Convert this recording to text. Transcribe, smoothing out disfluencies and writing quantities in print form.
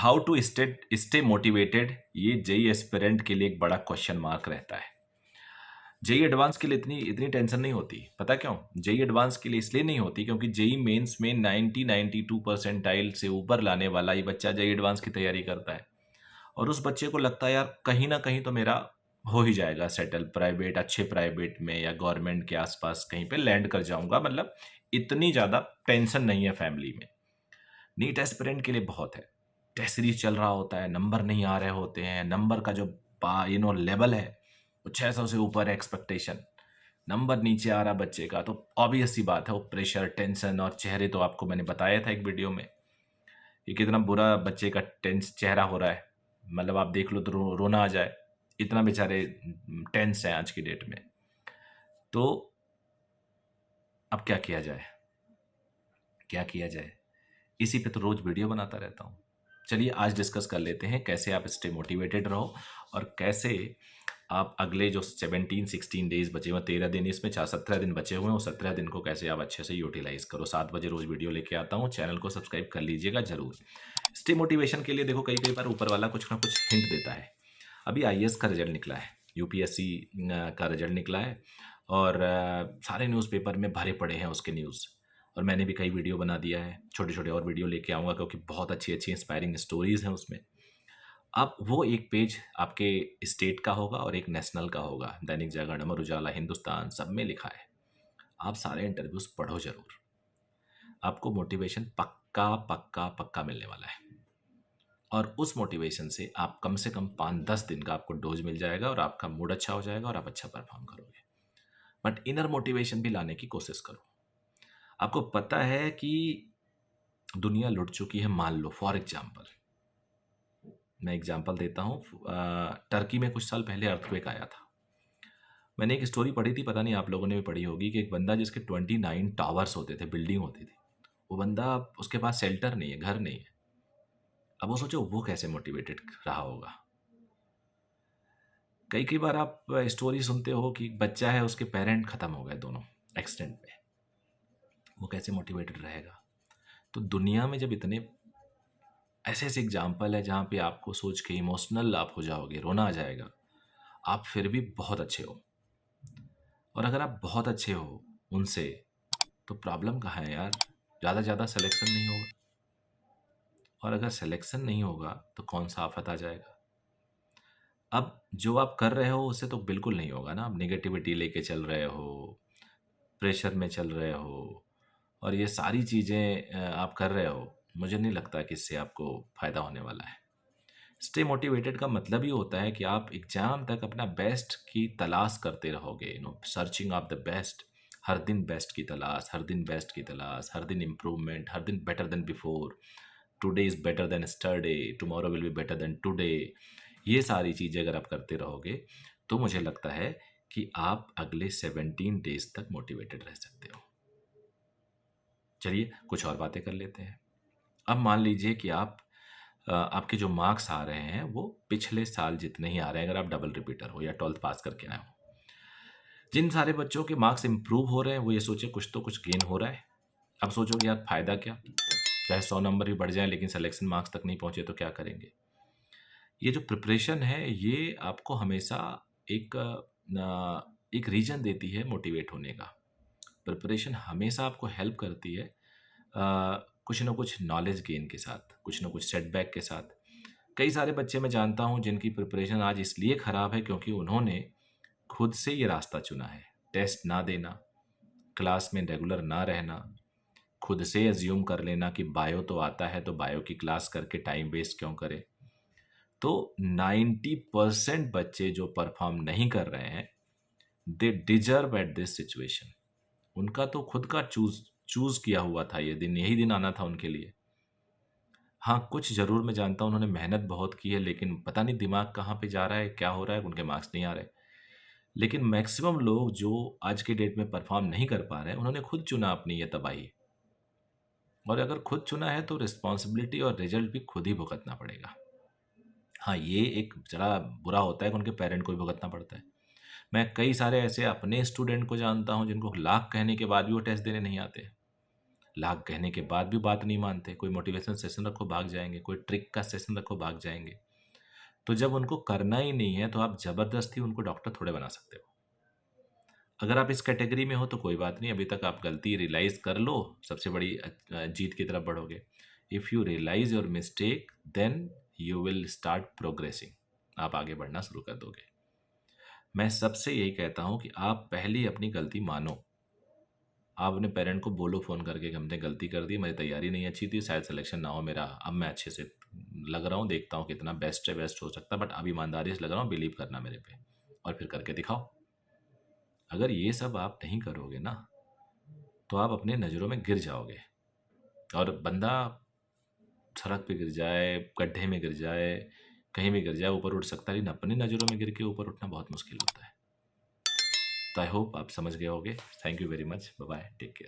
How to stay motivated, ये JEE aspirant के लिए एक बड़ा क्वेश्चन मार्क रहता है। जेई एडवांस के लिए इतनी इतनी टेंशन नहीं होती, पता क्यों? जेई एडवांस के लिए इसलिए नहीं होती क्योंकि जेई मेंस में 92 परसेंटाइल से ऊपर लाने वाला ही बच्चा जेई एडवांस की तैयारी करता है। और उस बच्चे को लगता है यार कहीं ना कहीं तो मेरा हो ही जाएगा सेटल, प्राइवेट, अच्छे प्राइवेट में या गवर्नमेंट के आसपास कहीं पे लैंड कर जाऊंगा, मतलब इतनी ज़्यादा टेंशन नहीं है फैमिली में। नीट एस्पिरेंट के लिए बहुत है। टेस्ट सीरीज चल रहा होता है, नंबर नहीं आ रहे होते हैं, नंबर का जो लेवल है वो 600 से ऊपर है एक्सपेक्टेशन, नंबर नीचे आ रहा बच्चे का, तो ऑब्वियस सी बात है वो प्रेशर, टेंशन और चेहरे तो आपको मैंने बताया था एक वीडियो में कि कितना बुरा बच्चे का टेंस चेहरा हो रहा है। मतलब आप देख लो तो रोना आ जाए, इतना बेचारे टेंस हैं आज की डेट में। तो अब क्या किया जाए, क्या किया जाए? इसी पे तो रोज वीडियो बनाता रहता हूँ। चलिए आज डिस्कस कर लेते हैं कैसे आप स्टे मोटिवेटेड रहो और कैसे आप अगले जो 17-16 डेज बचे हुए, 13 दिन इसमें 17 दिन बचे हुए हैं, वो 17 दिन को कैसे आप अच्छे से यूटिलाइज करो। 7 बजे रोज वीडियो लेके आता हूँ, चैनल को सब्सक्राइब कर लीजिएगा जरूर। स्टे मोटिवेशन के लिए देखो कई कई बार ऊपर वाला कुछ ना कुछ हिंट देता है। अभी आईएएस का रिजल्ट निकला है, यूपीएससी का रिजल्ट निकला है और सारे न्यूज़पेपर में भरे पड़े हैं उसके न्यूज़, और मैंने भी कई वीडियो बना दिया है, छोटे छोटे और वीडियो लेके आऊँगा क्योंकि बहुत अच्छी अच्छी इंस्पायरिंग स्टोरीज़ हैं उसमें। अब वो एक पेज आपके स्टेट का होगा और एक नेशनल का होगा, दैनिक जागरण, अमर उजाला, हिंदुस्तान, सब में लिखा है। आप सारे इंटरव्यूज़ पढ़ो ज़रूर, आपको मोटिवेशन पक्का पक्का पक्का मिलने वाला है। और उस मोटिवेशन से आप कम से कम 5-10 दिन का आपको डोज मिल जाएगा और आपका मूड अच्छा हो जाएगा और आप अच्छा परफॉर्म करोगे। बट इनर मोटिवेशन भी लाने की कोशिश करो। आपको पता है कि दुनिया लुट चुकी है, मान लो फॉर एग्जाम्पल, मैं एग्जाम्पल देता हूँ, टर्की में कुछ साल पहले अर्थक्वेक आया था। मैंने एक स्टोरी पढ़ी थी, पता नहीं आप लोगों ने भी पढ़ी होगी, कि एक बंदा जिसके 29 टावर्स होते थे, बिल्डिंग होती थी, वो बंदा, उसके पास शेल्टर नहीं है, घर नहीं है। अब वो सोचो वो कैसे मोटिवेटेड रहा होगा। कई कई बार आप स्टोरी सुनते हो कि बच्चा है, उसके पेरेंट खत्म हो गए दोनों एक्सीडेंट में, वो कैसे मोटिवेटेड रहेगा? तो दुनिया में जब इतने ऐसे ऐसे एग्जाम्पल है जहाँ पे आपको सोच के इमोशनल आप हो जाओगे, रोना आ जाएगा, आप फिर भी बहुत अच्छे हो। और अगर आप बहुत अच्छे हो उनसे, तो प्रॉब्लम कहाँ है यार? ज़्यादा ज़्यादा सिलेक्शन नहीं होगा, और अगर सिलेक्शन नहीं होगा तो कौन सा आफत आ जाएगा? अब जो आप कर रहे हो उससे तो बिल्कुल नहीं होगा ना, आप नेगेटिविटी लेके चल रहे हो, प्रेशर में चल रहे हो, और ये सारी चीज़ें आप कर रहे हो, मुझे नहीं लगता कि इससे आपको फ़ायदा होने वाला है। स्टे मोटिवेटेड का मतलब ही होता है कि आप एग्जाम तक अपना बेस्ट की तलाश करते रहोगे, सर्चिंग ऑफ द बेस्ट। हर दिन बेस्ट की तलाश, हर दिन बेस्ट की तलाश, हर दिन इम्प्रूवमेंट, हर दिन better than before, today is better than yesterday, tomorrow will be better than today. ये सारी चीज़ें अगर आप करते रहोगे तो मुझे लगता है कि आप अगले 17 डेज तक मोटिवेटेड रह सकते हो। चलिए कुछ और बातें कर लेते हैं। अब मान लीजिए कि आपके जो मार्क्स आ रहे हैं वो पिछले साल जितने ही आ रहे हैं, अगर आप डबल रिपीटर हो या 12th पास करके आए हो। जिन सारे बच्चों के मार्क्स इंप्रूव हो रहे हैं वो ये सोचे कुछ तो कुछ गेन हो रहा है। अब सोचोगे यार फ़ायदा क्या, चाहे 100 नंबर भी बढ़ जाए लेकिन सिलेक्शन मार्क्स तक नहीं पहुंचे तो क्या करेंगे? ये जो प्रिपरेशन है ये आपको हमेशा एक एक रीजन देती है मोटिवेट होने का। प्रिपरेशन हमेशा आपको हेल्प करती है कुछ ना कुछ नॉलेज गेन के साथ, कुछ ना कुछ सेटबैक के साथ। कई सारे बच्चे मैं जानता हूँ जिनकी प्रिपरेशन आज इसलिए ख़राब है क्योंकि उन्होंने खुद से ये रास्ता चुना है, टेस्ट ना देना, क्लास में रेगुलर ना रहना, खुद से एज्यूम कर लेना कि बायो तो आता है तो बायो की क्लास करके टाइम वेस्ट क्यों करें। तो 90% बच्चे जो परफॉर्म नहीं कर रहे हैं, they deserve at this situation. उनका तो खुद का चूज चूज किया हुआ था, ये दिन, यही दिन आना था उनके लिए। हाँ, कुछ ज़रूर मैं जानता हूँ उन्होंने मेहनत बहुत की है, लेकिन पता नहीं दिमाग कहाँ पे जा रहा है, क्या हो रहा है, उनके मार्क्स नहीं आ रहे। लेकिन मैक्सिमम लोग जो आज के डेट में परफॉर्म नहीं कर पा रहे हैं, उन्होंने खुद चुना अपनी ये तबाही। और अगर खुद चुना है तो रिस्पॉन्सिबिलिटी और रिजल्ट भी खुद ही भुगतना पड़ेगा। हाँ, ये एक ज़रा बुरा होता है कि उनके पेरेंट को भी भुगतना पड़ता है। मैं कई सारे ऐसे अपने स्टूडेंट को जानता हूँ जिनको लाख कहने के बाद भी वो टेस्ट देने नहीं आते। लाख कहने के बाद भी बात नहीं मानते। कोई मोटिवेशनल सेशन रखो भाग जाएंगे, कोई ट्रिक का सेशन रखो भाग जाएंगे। तो जब उनको करना ही नहीं है तो आप ज़बरदस्ती उनको डॉक्टर थोड़े बना सकते हो। अगर आप इस कैटेगरी में हो तो कोई बात नहीं, अभी तक आप गलती रियलाइज़ कर लो, सबसे बड़ी जीत की तरफ बढ़ोगे। If you realise your mistake then you will start progressing, आप आगे बढ़ना शुरू कर दोगे। मैं सबसे यही कहता हूँ कि आप पहले अपनी गलती मानो। आप अपने पेरेंट को बोलो फ़ोन करके कि हमने गलती कर दी, मेरी तैयारी नहीं अच्छी थी, शायद सिलेक्शन ना हो मेरा, अब मैं अच्छे से लग रहा हूँ, देखता हूँ कितना बेस्ट है, बेस्ट हो सकता है, बट अब ईमानदारी से लग रहा हूँ, बिलीव करना मेरे पे, और फिर करके दिखाओ। अगर ये सब आप नहीं करोगे ना तो आप अपने नज़रों में गिर जाओगे। और बंदा सड़क पे गिर जाए, गड्ढे में गिर जाए, कहीं भी गिर जाए, ऊपर उठ सकता है, लेकिन अपनी नज़रों में गिर के ऊपर उठना बहुत मुश्किल होता है। तो आई होप आप समझ गए होगे। Thank you very much, bye bye, take care.